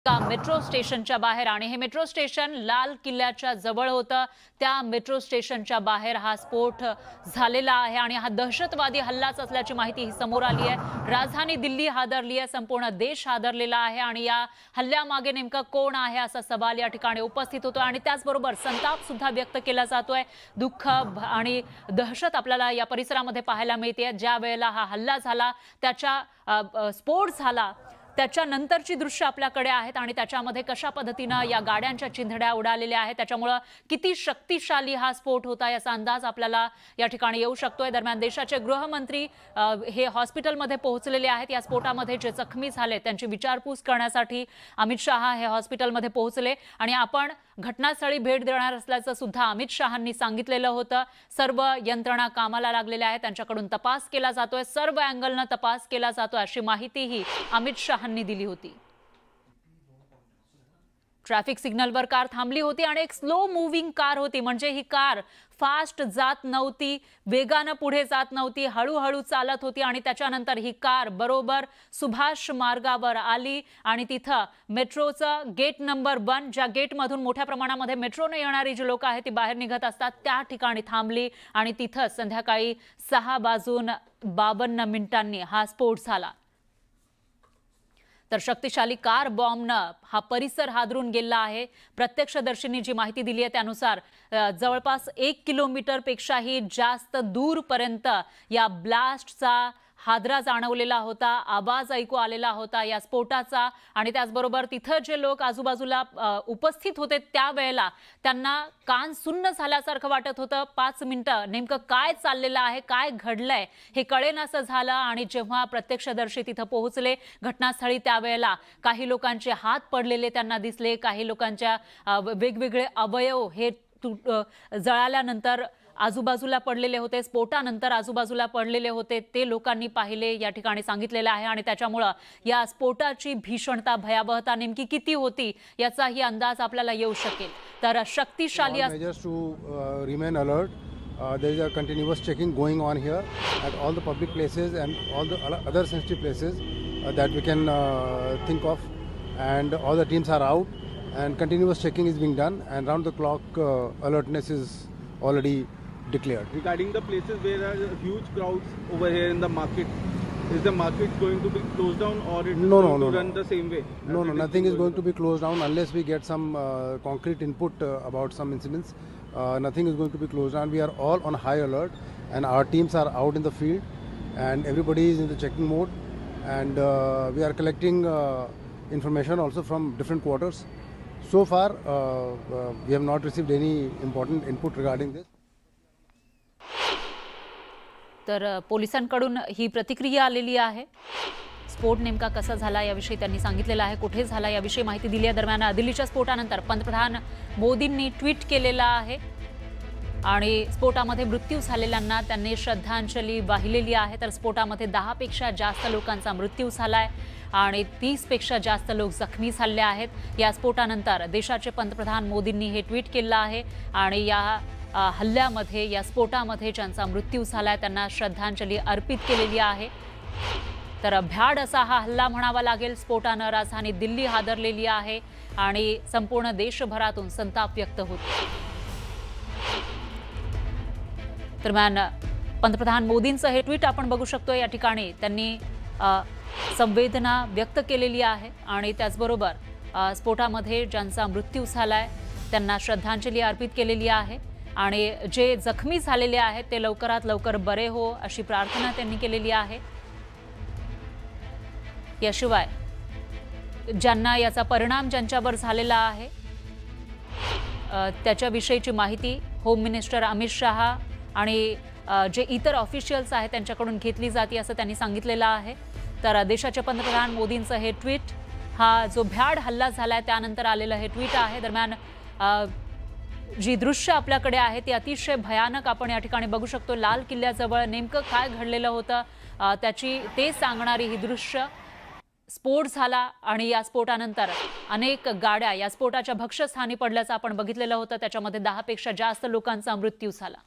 Metro स्टेशनच्या बाहेर आणि हे मेट्रो स्टेशन लाल किल्ल्याच्या जवळ होतं। त्या मेट्रो स्टेशनच्या बाहेर हा स्फोट झालेला आहे आणि हा दहशतवादी हल्लाच असल्याची माहिती ही समोर आली आहे। राजधानी दिल्ली हादरली आहे, संपूर्ण देश हादरलेला आहे आणि या हल्ल्यामागे नेमका कोण आहे असा सवाल या ठिकाणी उपस्थित होतो आणि त्याचबरोबर संताप सुद्धा व्यक्त केला जातोय। दुःख आणि दहशत आपल्याला या परिसरामध्ये पाहायला मिळते। ज्या वेळेला हा हल्ला झाला, त्याच्या स्फोट झाला, त्याच्यानंतरची दृश्य आपल्याकडे आहेत आणि त्याच्यामध्ये कशा पद्धतीने या गाड्यांच्या चिंधड्या उडालेल्या आहेत, त्याच्यामुळे किती शक्तिशाली हा स्फोट होता याचा अंदाज आपल्याला या ठिकाणी येऊ शकतोय। दरम्यान देशाचे गृहमंत्री हे हॉस्पिटलमध्ये पोहोचलेले आहेत। या स्फोटामध्ये जे जखमी झाले त्यांची विचारपूस करण्यासाठी अमित शहा हे हॉस्पिटलमध्ये पोहोचले आणि आपण घटनास्थळी भेट देणार असल्याचं सुद्धा अमित शहांनी सांगितलेलं होतं। सर्व यंत्रणा कामाला लागलेल्या आहेत, त्यांच्याकडून तपास केला जातोय, सर्व अँगलने तपास केला जातोय अशी माहितीही अमित शहांनी दिली होती। ट्रॅफिक सिग्नलवर कार थांबली होती आणि एक स्लो मूव्हिंग कार होती, म्हणजे ही कार फास्ट जात नव्हती, वेगाने पुढे जात नव्हती, हळूहळू चालत होती आणि त्याच्यानंतर ही कार बरोबर सुभाष मार्गावर आली आणि तिथं मेट्रोचं गेट नंबर 1, ज्या गेटमधून मोठ्या प्रमाणामध्ये मेट्रोने येणारी जी लोक आहेत ती बाहेर निघत असतात, त्या ठिकाणी थांबली आणि तिथं संध्याकाळी 6:52 हा स्फोट झाला। तर शक्तिशाली कार बॉम्बनं हा परिसर हादरून गेला आहे। प्रत्यक्षदर्शींनी जी माहिती दिली आहे त्यानुसार जवळपास 1 किलोमीटरपेक्षाही जास्त दूरपर्यंत या ब्लास्टचा हादरा जाणवलेला होता, आवाज ऐकू आलेला होता या स्फोटाचा आणि त्याचबरोबर तिथं जे लोक आजूबाजूला उपस्थित होते त्यावेळेला त्यांना कान सुन्न झाल्यासारखं वाटत होतं। 5 मिनिटं नेमकं काय चाललेलं आहे, काय घडलंय हे कळेनासं झालं आणि जेव्हा प्रत्यक्षदर्शी तिथं पोहोचले घटनास्थळी त्यावेळेला काही लोकांचे हात पडलेले त्यांना दिसले, काही लोकांच्या वेगवेगळे अवयव हे जळाल्यानंतर आजूबाजूला पडलेले होते, स्फोटानंतर आजूबाजूला पडलेले होते ते लोकांनी पाहिले या ठिकाणी सांगितलेलं आहे आणि त्याच्यामुळे या स्फोटाची भीषणता भयावहता नेमकी किती होती याचाही अंदाज आपल्याला येऊ शकेल। तर शक्तिशाली remain alert. There is a continuous checking going on here at all the public places and all the other sensitive places that we can think of, and all the teams are out and continuous checking is being done and round the clock alertness is already declared. Regarding the places where there are huge crowds over here in the market, is the market going to be closed down or it is going to run the same way? No, nothing is going to be closed down unless we get some concrete input about some incidents. Nothing is going to be closed down. We are all on high alert and our teams are out in the field and everybody is in the checking mode, and we are collecting information also from different quarters. So far we have not received any important input regarding this. तर पोलिसांकडून ही प्रतिक्रिया आलेली आहे। स्फोट नेमका कसा झाला याविषयी त्यांनी सांगितलेलं आहे, कुठे झाला याविषयी माहिती दिली आहे। दरम्यान दिल्लीच्या स्फोटानंतर पंतप्रधान मोदींनी ट्विट केलेलं आहे आणि स्फोटामध्ये मृत्यू झालेल्यांना त्यांनी श्रद्धांजली वाहिलेली आहे। तर स्फोटामध्ये 10 पेक्षा जास्त लोकांचा मृत्यू झालाय आणि 30 पेक्षा जास्त लोक जखमी झाले आहेत। या स्फोटानंतर देशाचे पंतप्रधान मोदींनी हे ट्विट केलं आहे आणि या हल्ल्यामध्ये या स्फोटामध्ये ज्यांचा मृत्यू झालाय त्यांना श्रद्धांजली अर्पित केलेली आहे। तर भ्याड असा हा हल्ला म्हणावा लागेल। स्फोटानं राजधानी दिल्ली हादरलेली आहे आणि संपूर्ण देशभरातून संताप व्यक्त होतो। दरम्यान पंतप्रधान मोदींचं हे ट्विट आपण बघू शकतो। या ठिकाणी त्यांनी संवेदना व्यक्त केलेली आहे आणि त्याचबरोबर स्फोटामध्ये ज्यांचा मृत्यू झालाय त्यांना श्रद्धांजली अर्पित केलेली आहे आणि जे जखमी झालेले आहेत ते लवकरात लवकर बरे हो अशी प्रार्थना त्यांनी केलेली आहे। याशिवाय ज्यांना याचा परिणाम ज्यांच्यावर झालेला आहे त्याच्याविषयीची माहिती होम मिनिस्टर अमित शहा आणि जे इतर ऑफिशियल्स आहेत त्यांच्याकडून घेतली जाते असं त्यांनी सांगितलेलं आहे। तर देशाचे पंतप्रधान मोदींचं हे ट्विट हा जो भ्याड हल्ला झालाय त्यानंतर आलेलं हे ट्विट आहे। दरम्यान जी दृश्य आपल्याकडे आहे ती अतिशय भयानक आपण या ठिकाणी बघू शकतो। लाल किल्ल्याजवळ नेमकं काय घडलेलं होतं ते सांगणारी ही दृश्य। स्फोट झाला आणि या स्फोटानंतर अनेक गाड्या या स्फोटाच्या भक्ष्यस्थानी पडल्याचं आपण बघितलेलं होतं, त्याच्यामध्ये 10 पेक्षा जास्त लोकांचा मृत्यू झाला।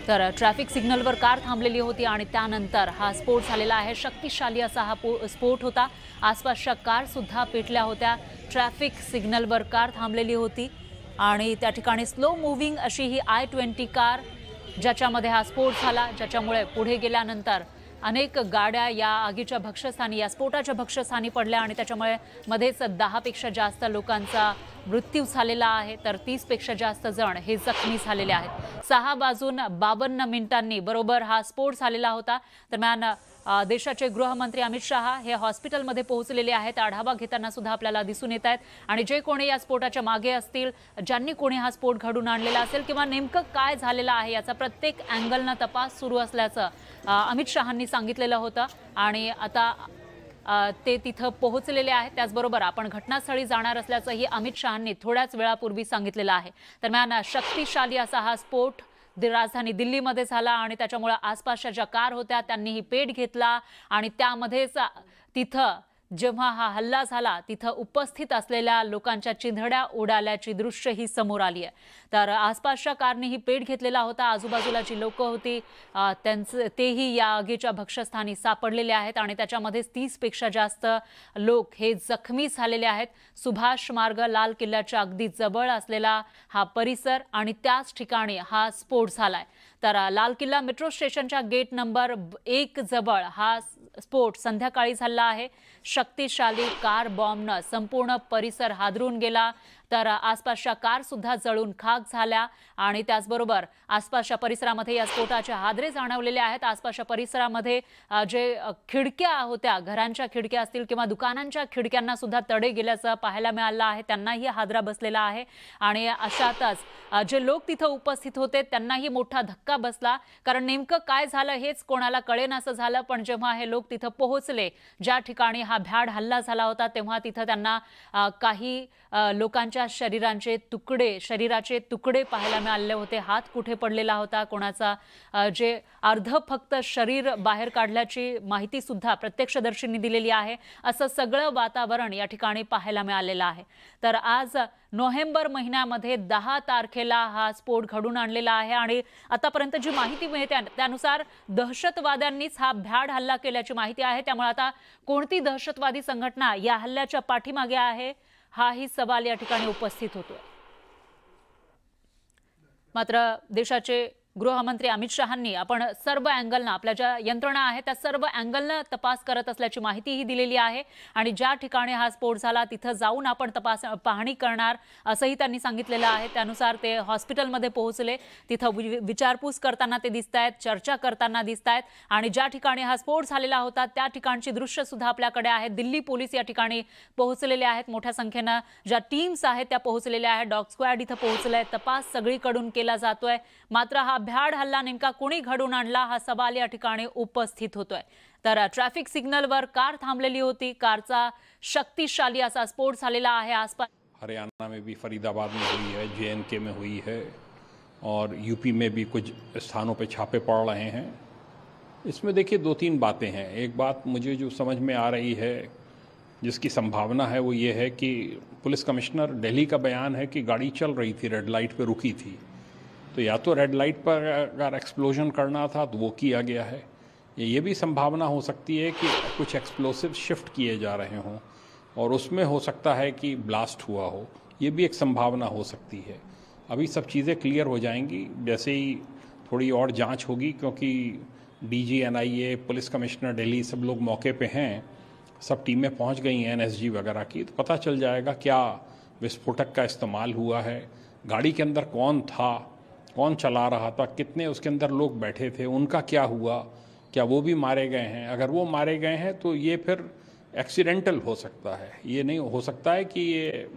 तर ट्रॅफिक सिग्नलवर कार थांबलेली होती आणि त्यानंतर हा स्फोट झालेला आहे। शक्तिशाली असा हा स्फोट होता। आसपासच्या कार सुद्धा पेटल्या होत्या। ट्रॅफिक सिग्नलवर कार थांबलेली होती आणि त्या ठिकाणी स्लो मूव्हिंग अशी ही I-20 कार ज्याच्यामध्ये हा स्फोट झाला, ज्याच्यामुळे पुढे गेल्यानंतर अनेक गाड्या या आगीच्या भक्ष्यस्थानी, या स्फोटाच्या भक्ष्यस्थानी पडल्या आणि त्याच्यामुळे मध्येच 10 पेक्षा जास्त लोकांचा मृत्यू झालेला आहे, तर 30 पेक्षा जास्त जण हे जखमी झालेले आहेत। 6 वाजून 52 मिनिटांनी बरोबर हा स्फोट झालेला होता। दरम्यान देशाचे गृहमंत्री अमित शहा हे हॉस्पिटलमध्ये पोहोचलेले आहेत। आढावा घेताना सुद्धा आपल्याला दिसून येत आहेत आणि जे कोणी या स्फोटाच्या मागे असतील, ज्यांनी कोणी हा स्फोट घडवून आणलेला असेल किंवा नेमकं काय झालेलं आहे याचा प्रत्येक अँगलनं तपास सुरू असल्याचं अमित शहांनी सांगितलेलं होतं आणि आता ते तिथं पोहोचलेले आहेत। त्याचबरोबर आपण घटनास्थळी जाणार असल्याचंही अमित शहांनी थोड्याच वेळापूर्वी सांगितलेलं आहे। दरम्यान शक्तिशाली असा हा स्फोट राजधानी दिल्लीमध्ये झाला आणि त्याच्यामुळे आसपासच्या ज्या कार होत्या त्यांनीही पेट घेतला आणि त्यामध्येच तिथं जेव्हा हा हल्ला झाला तिथं उपस्थित असलेल्या लोकांच्या चिंधड्या उडाल्याची दृश्य ही समोर आली आहे। तर आसपासच्या कारनेही पेट घेतलेला होता। आजूबाजूला जी लोक होती तेही या आगीच्या भक्ष्यस्थानी सापडलेले आहेत आणि त्याच्यामध्येच 30 पेक्षा जास्त लोक हे जखमी झालेले आहेत। सुभाष मार्ग, लाल किल्ल्याच्या अगदी जवळ असलेला हा परिसर आणि त्याच ठिकाणी हा स्फोट झालाय। तर लाल किल्ला मेट्रो स्टेशनच्या गेट नंबर 1 जवळ हा स्फोट संध्याकाळी झाला आहे। शक्तिशाली कार बॉम्बनं संपूर्ण परिसर हादरून गेला, तर आसपासच्या कार सुद्धा जळून खाक झाल्या आणि त्याचबरोबर आसपासच्या परिसरामध्ये या स्फोटाचे हादरे जाणवलेले आहेत। आसपासच्या परिसरामध्ये जे खिडक्या होत्या, घरांच्या खिडक्या असतील किंवा दुकानांच्या खिडक्यांना सुद्धा तडे गेल्याचं पाहायला मिळालं आहे। त्यांनाही हादरा बसलेला आहे आणि अशातच जे लोक तिथं उपस्थित होते त्यांनाही मोठा धक्का बसला, कारण नेमकं काय झालं हेच कोणाला कळेनासं झालं। पण जेव्हा हे लोक तिथं पोहोचले, ज्या ठिकाणी हा भ्याड हल्ला झाला होता, तेव्हा तिथं त्यांना काही लोकांच्या शरीराचे तुकडे पाहायला मिळाले होते। हात कुठे पडलेला होता, कोणाचा जे अर्ध फक्त शरीर बाहेर काढल्याची माहिती सुद्धा प्रत्यक्षदर्शींनी दिलेली आहे। असं सगळं वातावरण या ठिकाणी पाहायला मिळालेलं आहे। तर आज नोव्हेंबर महिन्यामध्ये 10 तारखेला हा स्फोट घडून आणलेला आहे आणि आतापर्यंत जी माहिती मिळते त्यानुसार दहशतवाद्यांनीच हा भ्याड हल्ला केल्याची माहिती आहे। त्यामुळे आता कोणती दहशतवादी संघटना या हल्ल्याच्या पाठीमागे आहे हाही सवाल या ठिकाणी उपस्थित होतोय। मात्र देशाचे गृहमंत्री अमित शहांनी आपण सर्व अँगलनं, आपल्या ज्या यंत्रणा आहेत त्या सर्व अँगलनं तपास करत असल्याची माहितीही दिलेली आहे आणि ज्या ठिकाणी हा स्फोट झाला तिथं जाऊन आपण पाहणी करणार असंही त्यांनी सांगितलेलं आहे। त्यानुसार ते हॉस्पिटलमध्ये पोहोचले, तिथं विचारपूस करताना ते दिसत आहेत, चर्चा करताना दिसत आहेत आणि ज्या ठिकाणी हा स्फोट झालेला होता त्या ठिकाणची दृश्य सुद्धा आपल्याकडे आहेत। दिल्ली पोलीस या ठिकाणी पोहोचलेले आहेत, मोठ्या संख्येनं ज्या टीम्स आहेत त्या पोहोचलेल्या आहेत। डॉग स्क्वॉड इथं पोहोचले, तपास सगळीकडून केला जातोय। मात्र हा भ्याड हल्ला नेमका कोणी घडवून आणला हा सवाल या ठिकाणी उपस्थित होतोय। तर ट्रॅफिक सिग्नलवर कार थांबलेली होती, कारचा शक्तिशाली असा स्फोट झालेला आहे। आसपास हरियाणा में भी फरीदाबाद में हुई है, JNK में हुई है और यूपी में भी कुछ स्थानों पे छापे पड़ रहे हैं। इसमें देखिए 2-3 बातें हैं। एक बात मुझे जो समझ में आ रही है, जिसकी संभावना है, वो ये है कि पुलिस कमिश्नर दिल्ली का बयान है कि गाड़ी चल रही थी, रेड लाइट पे रुकी थी, तो या तो रेड लाइट पर अगर एक्सप्लोजन करना था तो वो किया गया है। ये भी संभावना हो सकती है कि कुछ एक्सप्लोसिव शिफ्ट किए जा रहे हों और उसमें हो सकता है कि ब्लास्ट हुआ हो, ये भी एक संभावना हो सकती है। अभी सब चीज़ें क्लियर हो जाएंगी जैसे ही थोड़ी और जांच होगी, क्योंकि DG, NIA, police commissioner Delhi सब लोग मौके पे हैं, सब टीमें पहुंच गई हैं NSG वगैरह की, तो पता चल जाएगा क्या विस्फोटक का इस्तेमाल हुआ है, गाड़ी के अंदर कौन था, कौन चला रहा था, कितने उसके अंदर लोग बैठे थे, उनका क्या हुआ, क्या वो भी मारे गए हैं। अगर वो मारे गए हैं तो ये फिर एक्सीडेंटल हो सकता है, ये नहीं हो सकता है कि ये